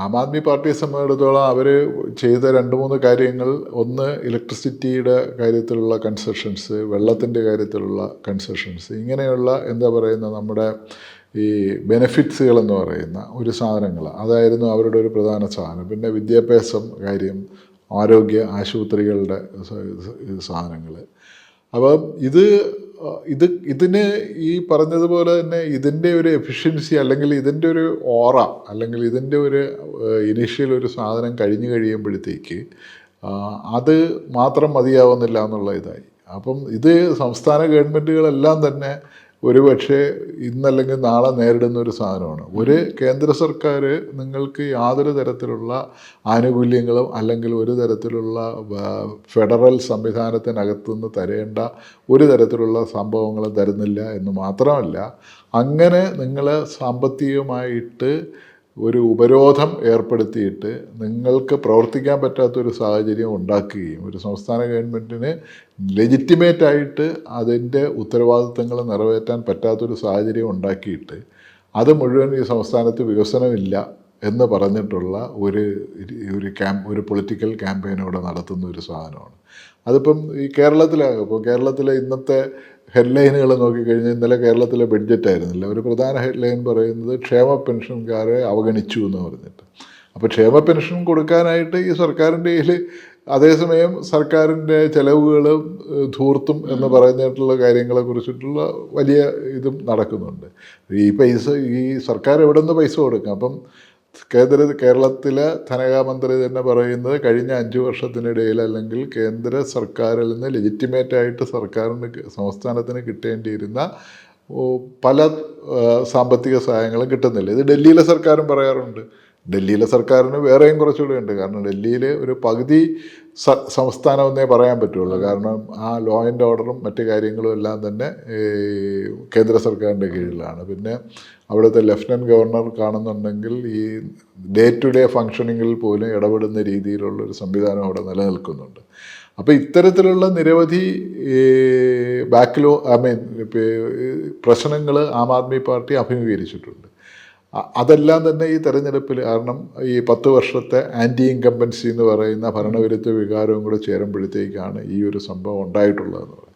ആം ആദ്മി പാർട്ടിയെ സംബന്ധിച്ചിടത്തോളം അവർ ചെയ്ത 2-3 കാര്യങ്ങൾ, ഒന്ന് ഇലക്ട്രിസിറ്റിയുടെ കാര്യത്തിലുള്ള കൺസെഷൻസ്, വെള്ളത്തിൻ്റെ കാര്യത്തിലുള്ള കൺസെഷൻസ്, ഇങ്ങനെയുള്ള എന്താ പറയുന്ന നമ്മുടെ ഈ ബെനഫിറ്റ്സുകൾ എന്ന് പറയുന്ന ഒരു സാധനങ്ങൾ, അതായിരുന്നു അവരുടെ ഒരു പ്രധാന സാധനം. പിന്നെ വിദ്യാഭ്യാസം കാര്യം, ആരോഗ്യ ആശുപത്രികളുടെ സാധനങ്ങൾ. അപ്പം ഇതിന് ഈ പറഞ്ഞതുപോലെ തന്നെ ഇതിൻ്റെ ഒരു എഫിഷ്യൻസി, അല്ലെങ്കിൽ ഇതിൻ്റെ ഒരു ഓറ, അല്ലെങ്കിൽ ഇതിൻ്റെ ഒരു ഇനീഷ്യൽ ഒരു സാധനം കഴിഞ്ഞ് കഴിയുമ്പോഴത്തേക്ക് അത് മാത്രം മതിയാവുന്നില്ല എന്നുള്ള ഇതായി. അപ്പം ഇത് സംസ്ഥാന ഗവൺമെൻറ്റുകളെല്ലാം തന്നെ ഒരുപക്ഷെ ഇന്നല്ലെങ്കിൽ നാളെ നേരിടുന്ന ഒരു സാധനമാണ്. ഒരു കേന്ദ്ര സർക്കാർ നിങ്ങൾക്ക് യാതൊരു തരത്തിലുള്ള ആനുകൂല്യങ്ങളും അല്ലെങ്കിൽ ഒരു തരത്തിലുള്ള ഫെഡറൽ സംവിധാനത്തിനകത്തുനിന്ന് തരേണ്ട ഒരു തരത്തിലുള്ള സംഭവങ്ങളും തരുന്നില്ല എന്ന് മാത്രമല്ല, അങ്ങനെ നിങ്ങൾ സാമ്പത്തികമായിട്ട് ഒരു ഉപരോധം ഏർപ്പെടുത്തിയിട്ട് നിങ്ങൾക്ക് പ്രവർത്തിക്കാൻ പറ്റാത്തൊരു സാഹചര്യം ഉണ്ടാക്കുകയും ഒരു സംസ്ഥാന ഗവൺമെൻറ്റിന് ലെജിറ്റിമേറ്റായിട്ട് അതിൻ്റെ ഉത്തരവാദിത്തങ്ങൾ നിറവേറ്റാൻ പറ്റാത്തൊരു സാഹചര്യം ഉണ്ടാക്കിയിട്ട് അത് മുഴുവൻ ഈ സംസ്ഥാനത്ത് വികസനമില്ല എന്ന് പറഞ്ഞിട്ടുള്ള ഒരു പൊളിറ്റിക്കൽ ക്യാമ്പയിൻ ഇവിടെ നടത്തുന്ന ഒരു സാധനമാണ്. അതിപ്പം ഈ കേരളത്തിലെ ഇന്നത്തെ ഹെഡ്ലൈനുകൾ നോക്കിക്കഴിഞ്ഞാൽ, ഇന്നലെ കേരളത്തിലെ ബഡ്ജറ്റായിരുന്നില്ല, ഒരു പ്രധാന ഹെഡ്ലൈൻ പറയുന്നത് ക്ഷേമ പെൻഷൻകാരെ അവഗണിച്ചു എന്ന് പറഞ്ഞിട്ട്. അപ്പോൾ ക്ഷേമ പെൻഷൻ കൊടുക്കാനായിട്ട് ഈ സർക്കാരിൻ്റെ കയ്യിൽ, അതേസമയം സർക്കാരിൻ്റെ ചെലവുകളും ധൂർത്തും എന്ന് പറഞ്ഞിട്ടുള്ള കാര്യങ്ങളെക്കുറിച്ചിട്ടുള്ള വലിയ ഇതും നടക്കുന്നുണ്ട്. ഈ സർക്കാർ എവിടെ നിന്ന് പൈസ കൊടുക്കും? അപ്പം കേരളത്തിലെ ധനകാര്യമന്ത്രി തന്നെ പറയുന്നത് കഴിഞ്ഞ 5 വർഷത്തിനിടയിൽ, അല്ലെങ്കിൽ കേന്ദ്ര സർക്കാരിൽ നിന്ന് ലെജിറ്റിമേറ്റായിട്ട് സംസ്ഥാനത്തിന് കിട്ടേണ്ടിയിരുന്ന പല സാമ്പത്തിക സഹായങ്ങളും കിട്ടുന്നില്ല. ഇത് ഡൽഹിയിലെ സർക്കാരും പറയാറുണ്ട്. ഡൽഹിയിലെ സർക്കാരിന് വേറെയും കുറച്ചുകൂടെ ഉണ്ട്. കാരണം ഡൽഹിയിൽ ഒരു പകുതി സംസ്ഥാനമെന്നേ പറയാൻ പറ്റുള്ളൂ. കാരണം ആ ലോ ആൻഡ് ഓർഡറും മറ്റു കാര്യങ്ങളും എല്ലാം തന്നെ കേന്ദ്ര സർക്കാരിൻ്റെ കീഴിലാണ്. പിന്നെ അവിടുത്തെ ലഫ്റ്റനൻറ്റ് ഗവർണർ കാണുന്നുണ്ടെങ്കിൽ ഈ ഡേ ടു ഡേ ഫങ്ഷനിങ്ങിൽ പോലും ഇടപെടുന്ന രീതിയിലുള്ളൊരു സംവിധാനം അവിടെ നിലനിൽക്കുന്നുണ്ട്. അപ്പോൾ ഇത്തരത്തിലുള്ള നിരവധി പ്രശ്നങ്ങൾ ആം ആദ്മി പാർട്ടി അഭിമുഖീകരിച്ചിട്ടുണ്ട്. അതെല്ലാം തന്നെ ഈ തെരഞ്ഞെടുപ്പിൽ, കാരണം ഈ 10 വർഷത്തെ ആൻറ്റി ഇൻകംബൻസി എന്ന് പറയുന്ന ഭരണവിരുദ്ധ വികാരവും കൂടെ ചേരുമ്പോഴത്തേക്കാണ് ഈ ഒരു സംഭവം ഉണ്ടായിട്ടുള്ളതെന്ന് പറയുന്നത്.